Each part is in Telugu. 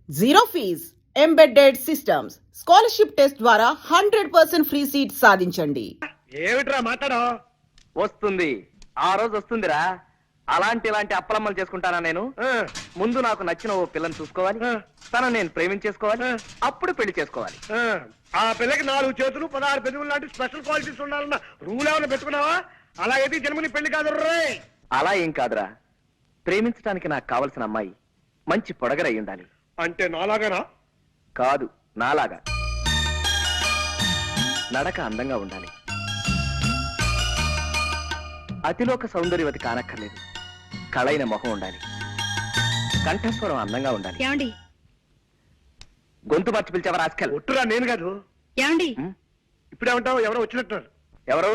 Zero fees embedded systems scholarship test ద్వారా 100% ఫ్రీ సీట్ సాధించండి. ఏమిట్రా మాట్లాడో? వస్తుంది, ఆ రోజు వస్తుందిరా. ఇలాంటి అప్పలమ్మలు చేసుకుంటానా నేను? ముందు నాకు నచ్చిన ఓ పిల్లని చూసుకోవాలి, తను నేను ప్రేమించేసుకోవాలి, అప్పుడు పెళ్లి చేసుకోవాలి. ఆ పిల్లకి 4 చేతులు 16 పెదవులు లాంటి స్పెషల్ క్వాలిటీస్ ఉండాలన్న రూల్ ఏమైనా పెట్టుకున్నావా? అలా అయితే జన్మని పెళ్లి కాదు రే. అలా ఏం కాదురా, ప్రేమించడానికి నాకు కావలసిన అమ్మాయి మంచి పొడగరై ఉండాలి. అంటే నాలాగానా? కాదు, నాలాగా. నడక అందంగా ఉండాలి, అతిలోక సౌందర్యవతి కానక్కర్లేదు, కళైన మొహం ఉండాలి, కంఠస్వరం అందంగా ఉండాలి. ఏమండి? గొంతు మార్చి పిలిచేవారు ఆస్కల్. ఒట్టురా, నేను కాదు. ఏమండి? ఇప్పుడేమంటావు? ఎవరో వచ్చినట్టున్నారు. ఎవరు?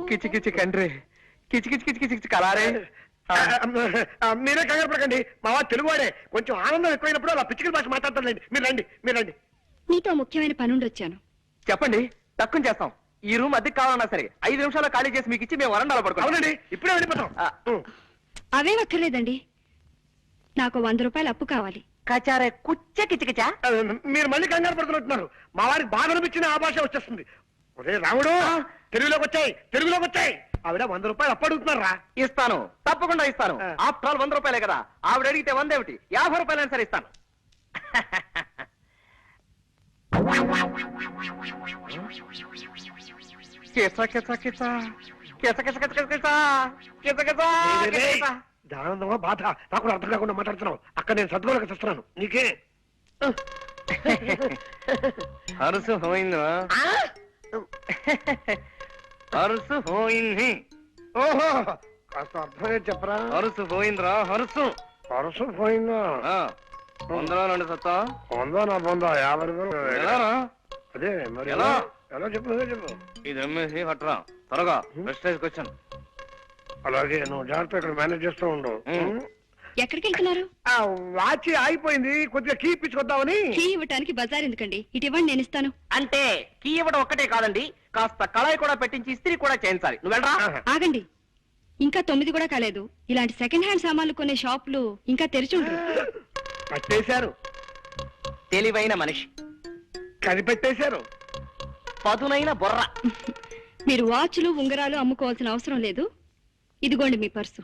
కిచి కిచి కండ్రి, కిచి కిచి కిచి కిచి కిచి కలారే. మీరే కంగారు పడకండి, మా వాడు తెలుగువాడే. కొంచెం ఆనందం ఎక్కువైనప్పుడు అలా పిచ్చికల భాష మాట్లాడతారులేండి. మీరు రండి. నీతో ముఖ్యమైన పనుండి వచ్చాను. చెప్పండి, తక్కువ చేస్తాం. ఈ రూమ్ అద్దెకి కావాలన్నా సరే 5 నిమిషాల్లో ఖాళీ చేసి మీకు ఇచ్చి మేము వరండాలో పడుకోవాలి. అవునండి, ఇప్పుడే వెళ్ళిపోతాం. అవేం అక్కర్లేదండి, నాకు 100 రూపాయలు అప్పు కావాలి. కచారే కుచ్చ కిచకిచా. మీరు మళ్ళీ కంగారు పడుతున్నట్టున్నారు. మా వారికి బాధ అనిపించిన ఆ భాష వచ్చేస్తుంది. ఒరే రాముడు, తెలుగులోకి వచ్చాయి. ఆవిడ 100 రూపాయలు అప్పు అడుగుతున్నారా? ఇస్తాను, తప్పకుండా ఇస్తాను. ఆఫ్టర్ ఆల్ 100 రూపాయలే కదా. ఆవిడ అడిగితే 100 ఏమిటి, 50 రూపాయలైనా సరే ఇస్తాను. ఆనందమా బాధ నాకు కూడా అర్థం కాకుండా మాట్లాడుతున్నావు. అక్కడ నేను సద్గోళక చేస్తున్నాను. నీకే హరుసు హోయిందా? హరుసు హోయింది. ఓహో, కాస్త అర్థమే చెప్పరా? హరుసు పోయిందిరా, హరుసు పోయిందా? 100 సత్తా పొందా నా పొందా 50 రూపాయలు. ఎలారా? అదే మరి ఎలా? ఎలా చెప్పు ఇది అమ్మేసి కట్టరా త్వరగా. Prestige question. అలాగే, నువ్వు జాగ్రత్త ఇక్కడ మేనేజ్ చేస్తూ ఉండు. ఎక్కడికి వెళ్తున్నారు? ఆ వాచి ఆగిపోయింది, కొద్దిగా కీ ఇప్పించుకొద్దామని. కీ ఇవ్వటానికి బజార్ ఎందుకండి, ఇటు ఇవ్వండి, నేను ఇస్తాను. అంటే కీ ఇవ్వడం ఒక్కటే కాదండి, కాస్త కళాయి కూడా పెట్టించి ఇస్త్రీ కూడా చేయించాలి. నువ్వు వెళ్ళరా. ఆగండి, ఇంకా 9 కూడా కాలేదు. ఇలాంటి సెకండ్ హ్యాండ్ సామాన్లు కొనే షాపులు ఇంకా తెరిచి ఉండరు. పట్టేశారు, తెలివైన మనిషి, కనిపెట్టేశారు, పదునైన బుర్ర. మీరు వాచ్లు ఉంగరాలు అమ్ముకోవాల్సిన అవసరం లేదు. ఇదిగోండి మీ పర్సు.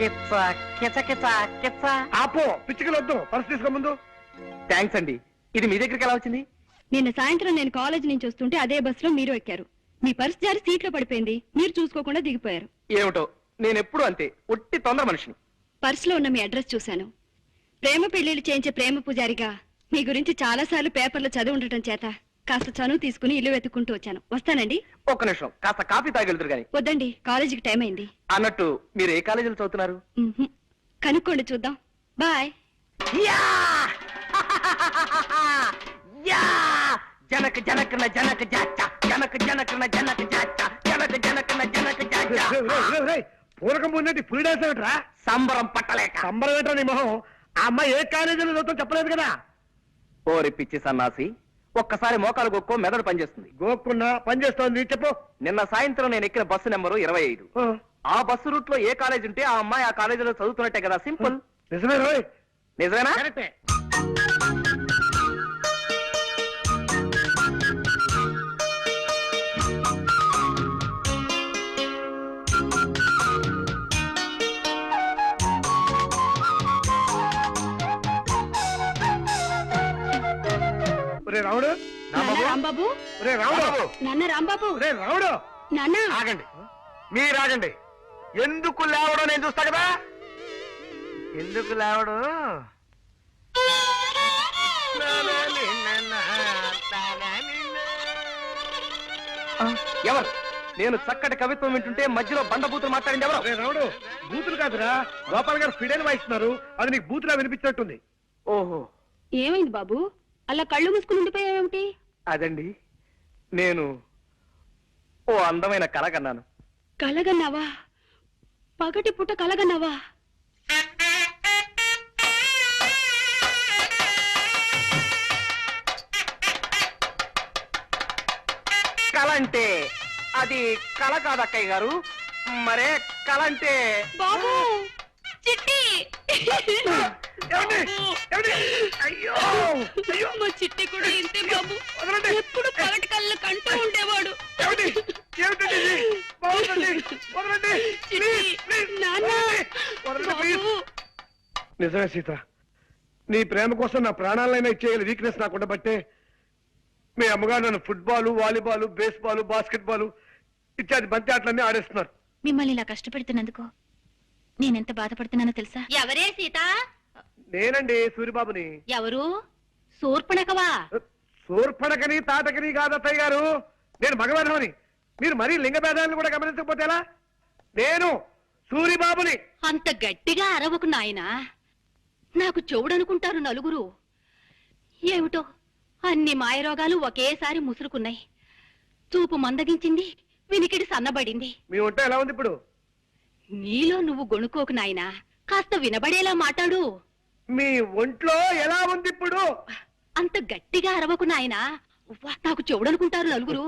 కిచ్చ కిచ కిచ కిచ్చ. ఆపో, పిచ్చికలు వద్దు, పర్సు తీసుకో ముందు. థ్యాంక్స్ అండి. ఇది మీ దగ్గరికి ఎలా వచ్చింది? నిన్న సాయంత్రం నేను కాలేజ్ నుంచి వస్తుంటే అదే బస్సులో మీరు ఎక్కారు. మీ పర్సు జారి సీట్లో పడిపోయింది, మీరు చూసుకోకుండా దిగిపోయారు. ఏమిటో, నేను ఎప్పుడు అంతే, ఒట్టి తొందర మనిషిని. పర్సులో ఉన్న మీ అడ్రస్ చూశాను. ప్రేమ పెళ్లిళ్ళు చేయించే ప్రేమ పూజారిగా మీ గురించి చాలా సార్లు పేపర్లో చదివి ఉండటం చేత కాస్త చనువు తీసుకుని ఇల్లు వెతుక్కుంటూ వచ్చాను. వస్తానండి. ఒక్క నిమిషం, కాస్త కాఫీ తాగెళ్తురు గాని. వద్దండి, కాలేజీకి టైం అయింది. అన్నట్టు మీరు ఏ కాలేజీలో చదువుతున్నారు? కనుక్కోండి, చూద్దాం. బాయ్. జనక జనకన జనక జాచ, జనక జనకన జనక జాచ, జనక జనకన జనక జాచ. పూరకం పొందేటి పులి డాన్స్ ఏమిట్రా? సంబరం పట్టలేక. సంబరం ఏంట్రా నీ మొహం? ఆ అమ్మాయి ఏ కాలేజీలో చదువుతాం చెప్పలేదు కదా. ఓరి పిచ్చి సన్నాసి, ఒక్కసారి మోకాలు గొక్కో మెదడు పనిచేస్తుంది. గోక్కున్నా పని చేస్తోంది, చెప్పు. నిన్న సాయంత్రం నేను ఎక్కిన బస్సు నెంబరు 25. ఆ బస్సు రూట్ లో ఏ కాలేజ్ ఉంటే ఆ అమ్మాయి ఆ కాలేజీలో చదువుతున్నట్టే కదా. సింపుల్. నిజమే రోయ్. నిజమేనా? రాముడు, రాంబాబు, రాముడు, నాన్న రాంబాబు, రాముడు, నాన్న. ఆగండి, మీరాగండి. ఎందుకు లేవడం నేను చూస్తా కదా. ఎందుకు లేవడం? ఎవరు? నేను చక్కటి కవిత్వం వింటుంటే మధ్యలో బండబూతులు మాట్లాడింది ఎవరు? రాముడు, బూతులు కాదురా, గోపాల్ గారు ఫిడైన్ వాయిస్తున్నారు. అది నీకు బూతులా వినిపించినట్టుంది. ఓహో, ఏమైంది బాబు, అలా కళ్ళు మూసుకుని ఉండిపోయావేమిటి? అదండి, నేను ఓ అందమైన కళ కన్నాను. కలగన్నావా? పగటి పుట్ట కలగన్నావా? కళ అంటే అది కళ కాదు అక్కయ్య గారు, మరే కళ అంటే బాబు చిట్టి ఏమండి? ఏమండి? అయ్యో అయ్యో మా చిట్టి కూడా ఇంతే బాబు. వదలండి. ఎప్పుడు పగటి కళ్ళ కంటూ ఉండేవాడు. ఏమండి? ఏమిటండి ఇది? బాగుందండి. వదలండి. Please, please. నాన్న. వదలండి, ప్లీజ్. బాబు. నిజమే సీత, నీ ప్రేమ కోసం నా ప్రాణాలైనా ఇచ్చేయాలి వీక్నెస్ నాకు ఉండబట్టే మీ అమ్మగారు నన్ను ఫుట్బాల్, వాలీబాల్, బేస్బాల్, బాస్కెట్బాల్ ఇత్యాది బంతి ఆటలన్నీ ఆడేస్తున్నారు. మిమ్మల్ని ఇలా కష్టపెడుతున్నందుకు నేనెంత బాధపడుతున్నానో తెలుసా? ఎవరే సీత? నేనండి సూరిబాబుని. ఎవరు? శూర్పణఖవా? సూర్పణకని తాటకని కాదు అత్తయ్య గారు, నేను మగవాధవని. మీరు మరీ లింగ భేదాలను కూడా గమనించకపోతే ఎలా? నేను సూరిబాబుని. అంత గట్టిగా అరవకు నాయనా, నాకు చెవుడనుకుంటారు నలుగురు. ఏమిటో అన్ని మాయరోగాలు ఒకేసారి ముసురుకున్నాయి. చూపు మందగించింది, వినికిడి సన్నబడింది. మీ వంట ఎలా ఉంది ఇప్పుడు? నీలో నువ్వు గొణుకోకు నాయనా, కాస్త వినబడేలా మాట్లాడు. మీ ఒంట్లో ఎలా ఉంది ఇప్పుడు? అంత గట్టిగా అరవకు నాయనా, ఉవ్వ, నాకు చెవుడనుకుంటారు నలుగురు.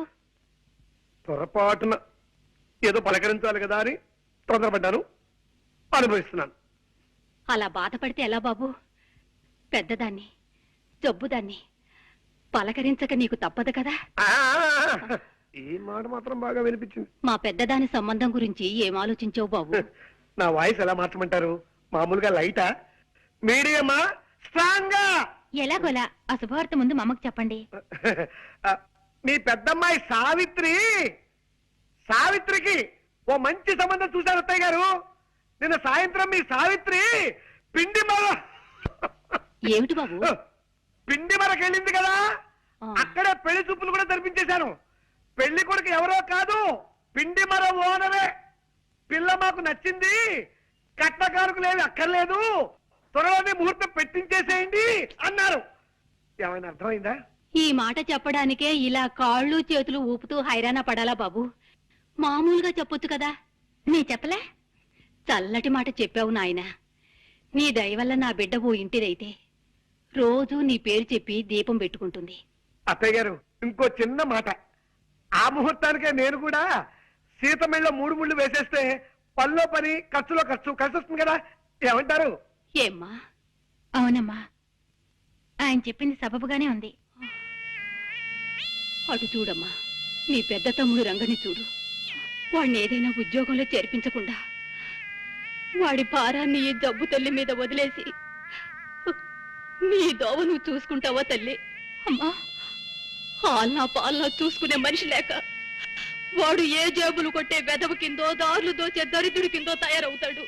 పొరపాటున ఏదో పలకరించాలి కదా అని తొందరపడ్డాను, అనుభవిస్తున్నాను. అలా బాధపడితే ఎలా బాబు? పెద్దదాన్ని, జబ్బుదాన్ని పలకరించక నీకు తప్పదు కదా. ఆ, ఈ మాట మాత్రం బాగా వినిపించింది. మా పెద్దదాని సంబంధం గురించి ఏం ఆలోచించావు బాబు? నా వాయిస్ ఎలా మార్చమంటారు? మామూలుగా లైటా, మీడియమా, స్ట్రాంగా? ఎలాగోలా ఆ శుభవార్త ముందు మా అమ్మకు చెప్పండి. మీ పెద్దమ్మాయి సావిత్రికి ఓ మంచి సంబంధం చూశారు అత్తయ్య గారు. నిన్న సాయంత్రం మీ సావిత్రి పిండి ఏమిటి బాబు? పిండి మరకెళ్ళింది కదా, ఆ. అక్కడే పెళ్లి చూపులు కూడా జరిపించేశాను. పెళ్లి కొడుకు ఎవరో కాదు, పిండి మర ఓనరే. పిల్ల మాకు నచ్చింది, కట్టకారుకు లేదు అక్కర్లేదు, త్వరలోనే ముహూర్తం పెట్టించేసేయండి అన్నారు. ఏమైనా అర్థమైందా? ఈ మాట చెప్పడానికే ఇలా కాళ్ళు చేతులు ఊపుతూ హైరాణ పడాలా బాబు? మామూలుగా చెప్పొచ్చు కదా. నీ చెప్పలే? చల్లటి మాట చెప్పావు నాయనా. నీ దయ వల్ల నా బిడ్డ ఓ ఇంటిదైతే రోజూ నీ పేరు చెప్పి దీపం పెట్టుకుంటుంది. అత్తయ్య గారు, ఇంకో చిన్న మాట. ఆ ముహూర్తానికే నేను కూడా సీత మెళ్ళ 3 ముళ్ళు వేసేస్తే పనిలో పని, ఖర్చులో ఖర్చు కలిసి వస్తుంది కదా. ఏమంటారు? ఏమ్మా? అవునమ్మా, ఆయన చెప్పింది సబబుగానే ఉంది. అటు చూడమ్మా, నీ పెద్ద తమ్ముడు రంగని చూడు. వాడిని ఏదైనా ఉద్యోగంలో చేర్పించకుండా వాడి భారాన్ని ఈ జబ్బు తల్లి మీద వదిలేసి నీ దోవ నువ్వు చూసుకుంటావా తల్లి? అమ్మా, ఆల్నా పాలనా చూసుకునే మనిషి లేక వాడు ఏ జేబులు కొట్టే వెదవ కిందో, దారులు దోచే దరిద్రుడి కిందో తయారవుతాడు.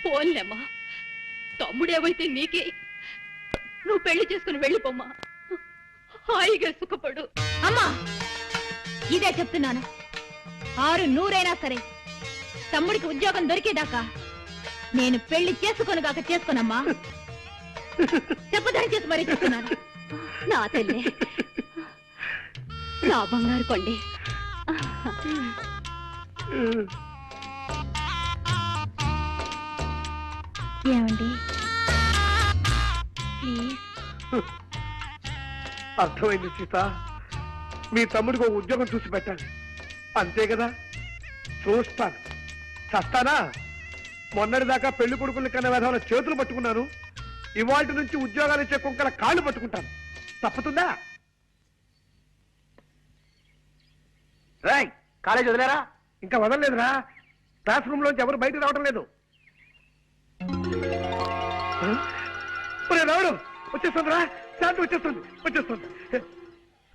పోన్లేమ్మా, తమ్ముడేవైతే నీకే. నువ్వు పెళ్లి చేసుకుని వెళ్ళిపోమ్మా, హాయిగా సుఖపడు. అమ్మా, ఇదే చెప్తున్నాను. 600 సరే, తమ్ముడికి ఉద్యోగం దొరికేదాకా నేను పెళ్లి చేసుకోనుగాక చేసుకోనమ్మా. చెప్పదని చేసి మరీ చెప్తున్నాను. నా తల్లి, నా బంగారు కొండి. ఏమండి ప్లీజ్? అర్థమైంది సీత, మీ తమ్ముడికి ఒక ఉద్యోగం చూసి పెట్టాలి అంతే కదా. చూస్తాను, చస్తానా? మొన్నటిదాకా పెళ్లి కొడుకుల కన్నా విధాల చేతులు పట్టుకున్నాను, ఇవాటి నుంచి ఉద్యోగాలు ఇచ్చే కుక్కల కాళ్ళు పట్టుకుంటాను. తప్పుతుందా? రేయ్, కాలేజ్ వదిలేరా? ఇంకా వదలలేదురా. క్లాస్ రూమ్ లోంచి ఎవరు బయటకు రావడం లేదు. రావుడు వచ్చేస్తుందిరా, శాంతి వచ్చేస్తుంది.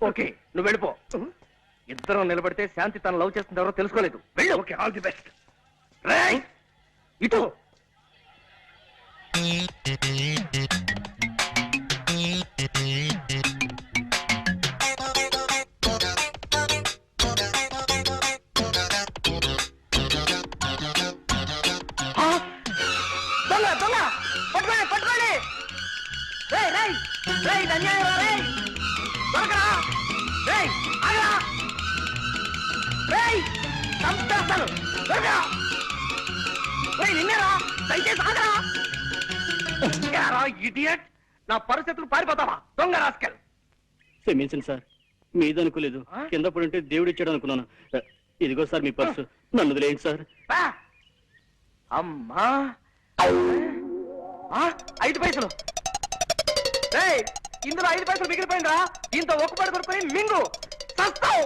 ఓకే, నువ్వు వెళ్ళిపో. ఇద్దరం నిలబడితే శాంతి తన లవ్ చేస్తుంది ఎవరో తెలుసుకోలేదు. వెళ్ళు. Okay, all the best. రేయ్, ఇటు. పట్టుకోండి. రేయ్, ఇది అన్యాయం రా, రేయ్. దొరకరా? రేయ్, ఆగరా. రేయ్, చంపేస్తాను. దొరకరా? రేయ్, నిన్నేరా, దయచేసి ఆగరా. ఏరా, ఇడియట్, నా పరిస్థితులు పారిపోతావా దొంగ రాస్కెల్? క్షమించండి సార్, మీదనుకోలేదు. కింద పడుంటే దేవుడు ఇచ్చాడు అనుకున్నాను. ఇదిగో సార్ మీ పర్సు, నన్ను వదిలేయండి సార్. అమ్మా 5 పైసలు. ఇందులో 5 పైసలు మిగిలిపోయిందా? దీంతో ఒక్కపాటు కొనుక్కొని మింగు చస్తావు.